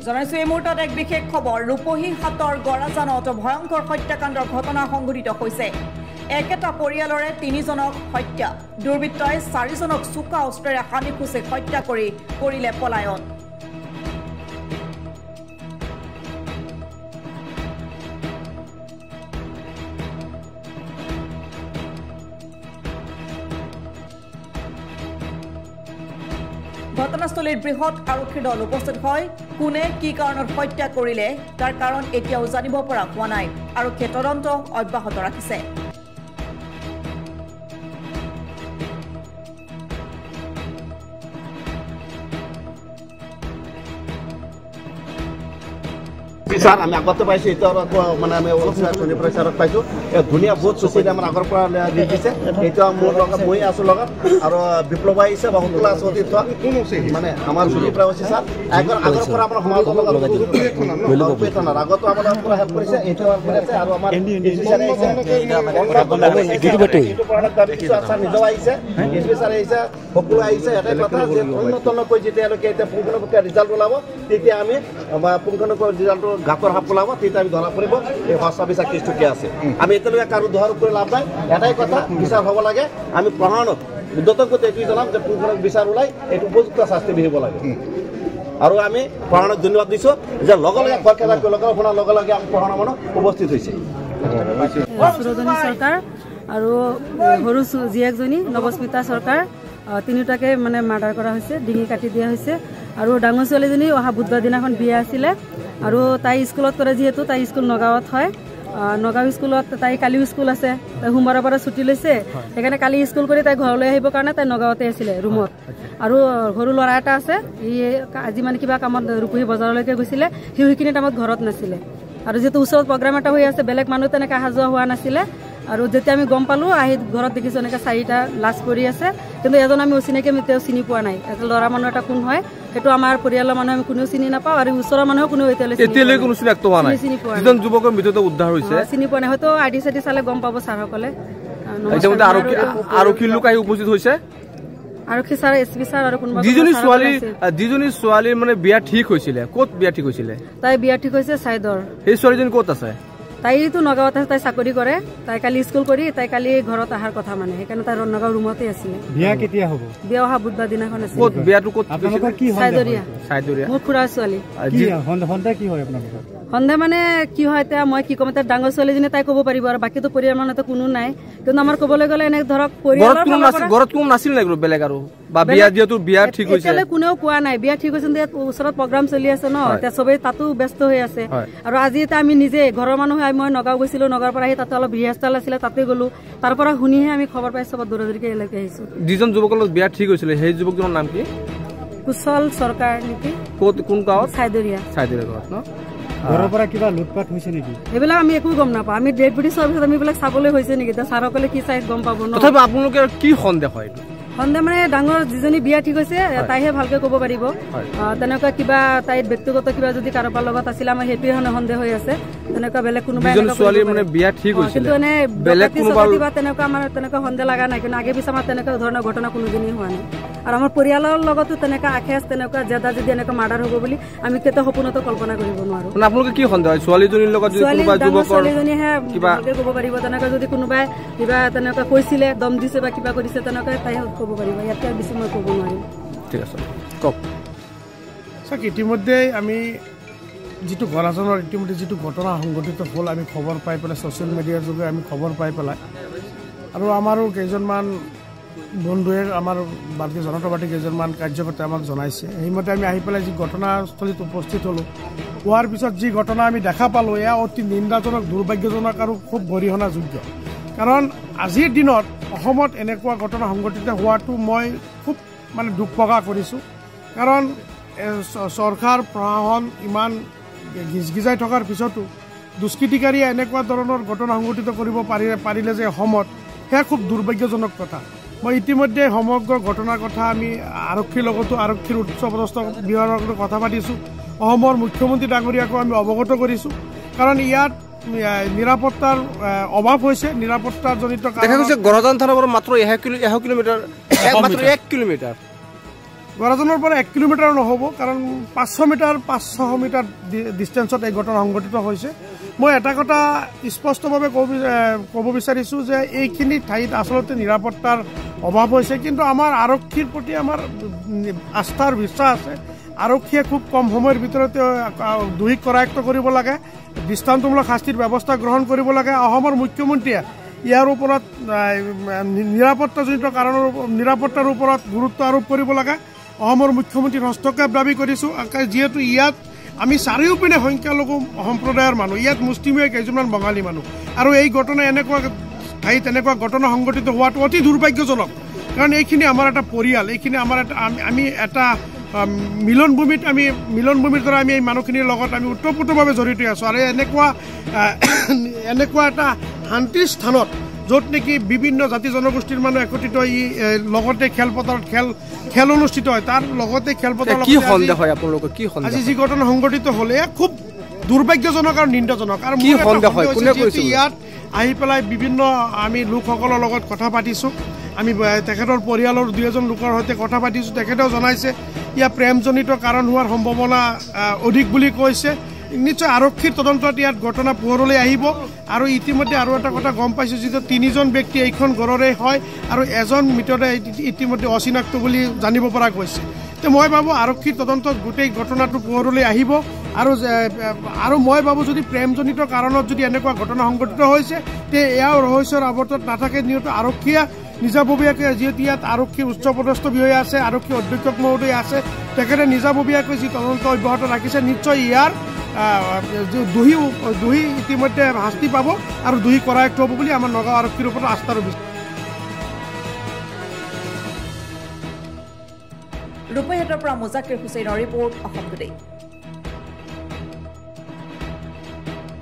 জনাইছো এই মুহূৰ্তত এক বিশেষ খবৰ ৰূপহী হাতৰ গৰাজানত ভয়ংকৰ হত্যাকাণ্ডৰ ঘটনা সংঘটিত হৈছে একেটা পৰিয়ালৰে 3জনক হত্যা দুৰ্বৃত্তই 4জনক চুকা অস্ত্ৰেৰে হানিখুচি হত্যা কৰি কৰিলে পলায়ন ঘটনাস্থলীত বৃহৎ আৰক্ষী দল উপস্থিত হয় কোনে কি কাৰণত হত্যা কৰিলে তাৰ কাৰণ এতিয়াও জানিব পৰা হোৱা নাই আৰক্ষীয়ে তদন্ত অব্যাহত ৰাখিছে স্যাৰ আমি আগতে পাইছো এটা মানে আমি শনিবাৰে স্যাৰক পাইছো ধুনীয়া বহুত সুচিলে আমাৰ আগৰ পৰা দি দিছে এইটো মোৰ লগত মই আছো লগত আৰু বিপ্লৱ আহিছে বা সকলো আছে অতীত মানে আমাৰ শনিবাৰে হৈছে স্যাৰ আগৰ পৰা আমাৰ সমাজৰ লগত আগতো আমাৰ পৰা হেল্প কৰিছে এইটো আমাৰ আছে আৰু আমাৰ স্যার নিজেও আহিছে এসপি স্যার আহিছে সকলো আহিছে এটাই কথা যে উন্নতনকৈ যেতিয়ালৈকে এতিয়া পুংখানুপুংখ ৰিজাল্ট ওলাব তেতিয়া আমি পুংখানুপুংখ ৰিজাল্ট গাতৰ হাপ ওলাব তেতিয়া আমি ধৰা পৰিব এই সঁচা বিচাৰ কেছটো কি আছে আমি এতিয়ালৈকে কাৰো দোহাৰ কৰি লাভ নাই এটাই কথা বিচাৰ হ'ব লাগে আমি প্ৰমাণত উদ্যতকৈ এইটোৱে জনাম যে পুংখানুপুংখ বিচাৰ ওলাই এইটো উপযুক্ত শাস্তি বিহিব লাগে আৰু আমি প্ৰমাণত ধন্যবাদ দিছোঁ যে লগে লগে খৰখেদা কৰি শুনাৰ লগে লগে আমি প্ৰমাণ মানুহ উপস্থিত হৈছে সুৰজনী চৰকাৰ আৰু সৰু জীয়েকজনী নৱস্মিতা চৰকাৰ তিনিওটাকে মানে মাৰ্ডাৰ কৰা হৈছে ডিঙি কাটি দিয়া হৈছে আৰু ডাঙৰ ছোৱালীজনী অহা বুধবাৰ দিনাখন বিয়া আছিলে আৰু তাই স্কুলত কৰে যিহেতু তাই স্কুল নগাঁৱত হয় নগাঁও স্কুলত তাই কালিও স্কুল আছে তাই সোমবাৰৰ পৰা ছুটি লৈছে সেইকাৰণে কালি স্কুল কৰি তাই ঘৰলৈ আহিবৰ কাৰণে তাই নগাঁৱতে আছিলে ৰুমত আৰু সৰু ল'ৰা এটা আছে ই আজি মানে কিবা কামত ৰূপহী বজাৰলৈকে গৈছিলে সেইখিনি টাইমত ঘৰত নাছিলে আৰু যিহেতু ওচৰত প্ৰগ্ৰাম এটা হৈ আছে বেলেগ মানুহ তেনেকৈ অহা যোৱা হোৱা নাছিলে আৰু যেতিয়া আমি গম পালোঁ আহি ঘৰত দেখিছোঁ এনেকৈ 4টা লাশ পৰি আছে কিন্তু এজন আমি অচিনাকি আমি তেওঁ চিনি পোৱা নাই এটা ল'ৰা মানুহ এটা কোন হয় সেইটো আমাৰ পৰিয়ালৰ মানুহ আমি কোনেও চিনি নাপাওঁ আৰু ওচৰৰ মানুহ কোনেও এতিয়ালৈ কোনো চিনাক্ত হোৱা নাই যিজন যুৱকৰ মৃতদেহ উদ্ধাৰ হৈছে চিনি পোৱা নাই হয়তো আইডি চাইডি চালে গম পাব ছাৰসকলে আৰক্ষী লোক আহি উপস্থিত হৈছে আৰক্ষী ছাৰ এছপি ছাৰ আৰু কোনোবা যিজনী ছোৱালীৰ মানে বিয়া ঠিক হৈছিলে ক'ত বিয়া ঠিক হৈছিলে তাই বিয়া ঠিক হৈছে চাইদৰ সেই ছোৱালীজনী ক'ত আছে তাইতো নগাঁৱত আছে তাই চাকৰি কৰে তাই কালি স্কুল কৰি তাই কালি ঘৰত অহাৰ কথা মানে সেইকাৰণে তাই নগাঁও ৰুমতে আছিলে বিয়া কেতিয়া হ'ব বিয়া অহা বুধবাৰ দিনাখন আছে ক'ত বিয়াটো ক'ত চাইদৰীয়া মোৰ খুৰাৰ ছোৱালী সন্দেহ কি হয় আপোনালোকৰ সন্দেহ মানে কি হয় এতিয়া মই কি ক'ম এতিয়া ডাঙৰ ছোৱালীজনী তাই ক'ব পাৰিব আৰু বাকীতো পৰিয়াল মানুহতো কোনো নাই কিন্তু আমাৰ ক'বলৈ গ'লে এনে ধৰক ঘৰত কোনো নাছিল নাই বেলেগ আৰু বা বিয়া যিহেতু বিয়া ঠিক হৈছে এতিয়ালৈ কোনেও কোৱা নাই বিয়া ঠিক হৈছে ওচৰত প্ৰগ্ৰাম চলি আছে ন এতিয়া চবেই তাতো ব্যস্ত হৈ আছে আৰু আজি এতিয়া আমি নিজে ঘৰৰ মানুহ মই নগাঁও গৈছিলো নগাঁৱৰ পৰা আহি তাতে অলপ ৰিহাৰ্চেল আছিলে তাতে গ'লো তাৰ পৰা শুনিহে আমি খবৰ পাই চবত দৌৰাদৌৰিকে এলৈকে আহিছো যিজন যুৱকৰ লগত বিয়া ঠিক হৈছিলে সেই যুৱকজনৰ নাম কি কুশল চৰকাৰ নেকি ক'ত কোন গাঁৱত চাইদৰীয়া গাঁৱত ন ঘৰৰ পৰা কিবা লুটপাট হৈছে নেকি এইবিলাক আমি একো গম নাপাওঁ আমি ডেড বডি চোৱাৰ পিছত আমি এইবিলাক চাবলৈ হৈছে নেকি এতিয়া ছাৰসকলে কি চাই গম পাব ন তথাপি আপোনালোকে কি সন্দেহ হয় সন্দেহ মানে ডাঙৰ যিজনী বিয়া ঠিক হৈছে তাইহে ভালকে ক'ব পাৰিব তেনেকুৱা কিবা তাইৰ ব্যক্তিগত কিবা যদি কাৰোবাৰ লগত আছিল আমাৰ সেইটোৱে সন্দেহ হৈ আছে তেনেকুৱা বেলেগ কোনোবা মানে বিয়া ঠিক হৈছে কিন্তু এনে বেলেগ কোনোবা তেনেকুৱা আমাৰ তেনেকুৱা সন্দেহ লগা নাই কিন্তু আগে পিছে আমাৰ তেনেকুৱা ধৰণৰ ঘটনা কোনোদিনেই হোৱা নাই আৰু আমাৰ পৰিয়ালৰ লগতো তেনেকুৱা আখেজ তেনেকুৱা জেদা যদি এনেকুৱা মাৰ্ডাৰ হ'ব বুলি আমি কেতিয়াও সপোনতো কল্পনা কৰিব নোৱাৰো আপোনালোকে কি সন্দেহ ছোৱালীজনীৰ লগত ছোৱালীজনীহে কিবা ক'ব পাৰিব তেনেকুৱা যদি কোনোবাই কিবা তেনেকুৱা কৈছিলে দম দিছে বা কিবা কৰিছে তেনেকুৱা তাই ক'ব পাৰিব ইয়াতে বেছি মই ক'ব নোৱাৰিম ঠিক আছে কওক চাওক ইতিমধ্যে আমি যিটো গৰাজনৰ ইতিমধ্যে যিটো ঘটনা সংঘটিত হ'ল আমি খবৰ পাই পেলাই ছ'চিয়েল মিডিয়াৰ যোগে আমি খবৰ পাই পেলাই আৰু আমাৰো কেইজনমান বন্ধুৱে আমাৰ ভাৰতীয় জনতা পাৰ্টীৰ কেইজনমান কাৰ্যকৰ্তাই আমাক জনাইছে সেইমতে আমি আহি পেলাই যি ঘটনাস্থলীত উপস্থিত হ'লোঁ হোৱাৰ পিছত যি ঘটনা আমি দেখা পালোঁ এয়া অতি নিন্দাজনক দুৰ্ভাগ্যজনক আৰু খুব গৰিহণাযোগ্য কাৰণ আজিৰ দিনত অসমত এনেকুৱা ঘটনা সংঘটিত হোৱাটো মই খুব মানে দুখ প্ৰকাশ কৰিছোঁ কাৰণ চৰকাৰ প্ৰশাসন ইমান গিজগিজাই থকাৰ পিছতো দুষ্কৃতিকাৰীয়ে এনেকুৱা ধৰণৰ ঘটনা সংঘটিত কৰিব পাৰিলে যে অসমত সেয়া খুব দুৰ্ভাগ্যজনক কথা মই ইতিমধ্যে সমগ্ৰ ঘটনাৰ কথা আমি আৰক্ষীৰ লগতো আৰক্ষীৰ উচ্চপদস্থ বিভাগৰ লগত কথা পাতিছোঁ অসমৰ মুখ্যমন্ত্ৰী ডাঙৰীয়াকো আমি অৱগত কৰিছোঁ কাৰণ ইয়াত নিৰাপত্তাৰ অভাৱ হৈছে নিৰাপত্তাজনিত দেখা গৈছে গড়জান থানাৰ পৰা মাত্ৰ 1 কিলোমিটাৰ গৰাজনৰ পৰা 1 কিলোমিটাৰ নহ'ব কাৰণ 500 মিটাৰ ডিষ্টেঞ্চত এই ঘটনা সংঘটিত হৈছে মই এটা কথা স্পষ্টভাৱে ক'ব বিচাৰিছোঁ যে এইখিনি ঠাইত আচলতে নিৰাপত্তাৰ অভাৱ হৈছে কিন্তু আমাৰ আৰক্ষীৰ প্ৰতি আমাৰ আস্থাৰ বিশ্বাস আছে আৰক্ষীয়ে খুব কম সময়ৰ ভিতৰতে দোষীক কৰায়ত্ব কৰিব লাগে দৃষ্টান্তমূলক শাস্তিৰ ব্যৱস্থা গ্ৰহণ কৰিব লাগে অসমৰ মুখ্যমন্ত্ৰীয়ে ইয়াৰ ওপৰত নিৰাপত্তাজনিত কাৰণৰ নিৰাপত্তাৰ ওপৰত গুৰুত্ব আৰোপ কৰিব লাগে অসমৰ মুখ্যমন্ত্ৰীৰ হস্তক্ষেপ দাবী কৰিছোঁ যিহেতু ইয়াত আমি চাৰিওপিনে সংখ্যালঘু সম্প্ৰদায়ৰ মানুহ ইয়াত মুছলিমীয় কেইজনমান বঙালী মানুহ আৰু এই ঘটনা এনেকুৱা ঠাইত এনেকুৱা ঘটনা সংঘটিত হোৱাটো অতি দুৰ্ভাগ্যজনক কাৰণ এইখিনি আমাৰ এটা পৰিয়াল এইখিনি আমাৰ আমি এটা মিলনভূমিৰ দ্বাৰা আমি এই মানুহখিনিৰ লগত আমি ওতঃপ্ৰোতভাৱে জড়িত আছোঁ আৰু এনেকুৱা এটা শান্তিৰ স্থানত য'ত নেকি বিভিন্ন জাতি জনগোষ্ঠীৰ মানুহ একত্ৰিত লগতে খেলপথাৰত খেল অনুষ্ঠিত হয় তাৰ লগতে খেলপথাৰত আজি যি ঘটনা সংঘটিত হ'লে খুব দুৰ্ভাগ্যজনক আৰু নিন্দাজনক আৰু ইয়াত আহি পেলাই বিভিন্ন আমি লোকসকলৰ লগত কথা পাতিছোঁ আমি তেখেতৰ পৰিয়ালৰ 2-এজন লোকৰ সৈতে কথা পাতিছোঁ তেখেতেও জনাইছে ইয়াৰ প্ৰেমজনিত কাৰণ হোৱাৰ সম্ভাৱনা অধিক বুলি কৈছে নিশ্চয় আৰক্ষীৰ তদন্তত ইয়াত ঘটনা পোহৰলৈ আহিব আৰু ইতিমধ্যে আৰু এটা কথা গম পাইছোঁ যিটো 3জন ব্যক্তি এইখন ঘৰৰে হয় আৰু এজন মৃতদেহ ইতিমধ্যে অচিনাক্ত বুলি জানিব পৰা গৈছে তো মই ভাবোঁ আৰক্ষীৰ তদন্তত গোটেই ঘটনাটো পোহৰলৈ আহিব আৰু মই ভাবোঁ যদি প্ৰেমজনিত কাৰণত যদি এনেকুৱা ঘটনা সংঘটিত হৈছে তে এয়াও ৰহস্যৰ আৱৰ্তত নাথাকে যিহেতু আৰক্ষীয়ে নিজাববীয়াকৈ যিহেতু ইয়াত আৰক্ষী উচ্চপদস্থ বিষয়া আছে আৰক্ষী অধীক্ষক মহোদয় আছে তেখেতে নিজাববীয়াকৈ যি তদন্ত অব্যাহত ৰাখিছে নিশ্চয় ইয়াৰ দোষী ইতিমধ্যে শাস্তি পাব আৰু দোষী কৰায়ত্ব হ'ব বুলি আমাৰ নগাঁও আৰক্ষীৰ ওপৰত আস্থাৰ বিশ্বাস ৰূপহীহাটৰ পৰা মুজাকিৰ হুছেইনৰ ৰিপৰ্ট অসম টুডে।